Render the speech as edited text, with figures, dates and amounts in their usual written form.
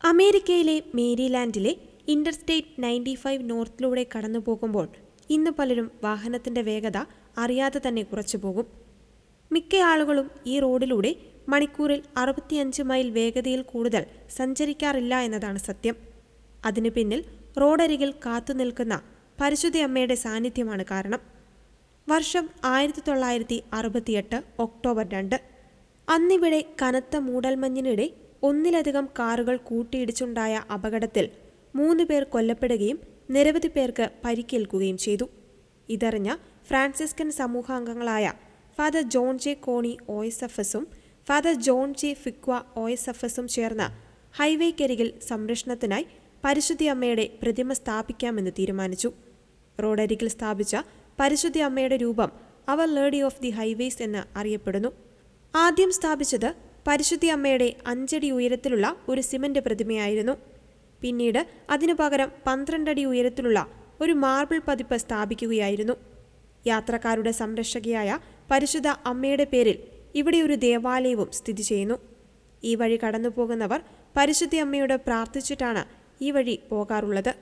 അമേരിക്കയിലെ മേരിലാൻഡിലെ ഇന്റർസ്റ്റേറ്റ് 95 നോർത്തിലൂടെ കടന്നു പോകുമ്പോൾ ഇന്ന് പലരും വാഹനത്തിന്റെ വേഗത അറിയാതെ തന്നെ കുറച്ചു പോകും. മിക്ക ആളുകളും ഈ റോഡിലൂടെ മണിക്കൂറിൽ 65 മൈൽ വേഗതയിൽ കൂടുതൽ സഞ്ചരിക്കാറില്ല എന്നതാണ് സത്യം. അതിനു പിന്നിൽ റോഡരികിൽ കാത്തുനിൽക്കുന്ന പരിശുദ്ധ അമ്മയുടെ സാന്നിധ്യമാണ് കാരണം. വർഷം 1968 ഒക്ടോബർ 2. അന്നിവിടെ കനത്ത മൂടൽമഞ്ഞിനിടെ ഒന്നിലധികം കാറുകൾ കൂട്ടിയിടിച്ചുണ്ടായ അപകടത്തിൽ 3 പേർ കൊല്ലപ്പെടുകയും നിരവധി പേർക്ക് പരിക്കേൽക്കുകയും ചെയ്തു. ഇതറിഞ്ഞ ഫ്രാൻസിസ്കൻ സമൂഹാംഗങ്ങളായ ഫാദർ ജോൺ ജെ കോണി OSFSഉം ഫാദർ ജോൺ ജെ ഫിക്വ OSFSഉം ചേർന്ന് ഹൈവേക്കരികിൽ സംരക്ഷണത്തിനായി പരിശുദ്ധ അമ്മയുടെ പ്രതിമ സ്ഥാപിക്കാമെന്ന് തീരുമാനിച്ചു. റോഡരികിൽ സ്ഥാപിച്ച പരിശുദ്ധ അമ്മയുടെ രൂപം അവർ ലേഡി ഓഫ് ദി ഹൈവേസ് എന്ന് അറിയപ്പെടുന്നു. ആദ്യം സ്ഥാപിച്ചത് പരിശുദ്ധ അമ്മയുടെ 5 അടി ഉയരത്തിലുള്ള ഒരു സിമന്റ് പ്രതിമയായിരുന്നു. പിന്നീട് അതിനു പകരം 12 അടി ഉയരത്തിലുള്ള ഒരു മാർബിൾ പതിപ്പ് സ്ഥാപിക്കുകയായിരുന്നു. യാത്രക്കാരുടെ സംരക്ഷകയായ പരിശുദ്ധ അമ്മയുടെ പേരിൽ ഇവിടെ ഒരു ദേവാലയവും സ്ഥിതി ചെയ്യുന്നു. ഈ വഴി കടന്നു പോകുന്നവർ പരിശുദ്ധ അമ്മയോട് പ്രാർത്ഥിച്ചിട്ടാണ് ഈ വഴി പോകാറുള്ളത്.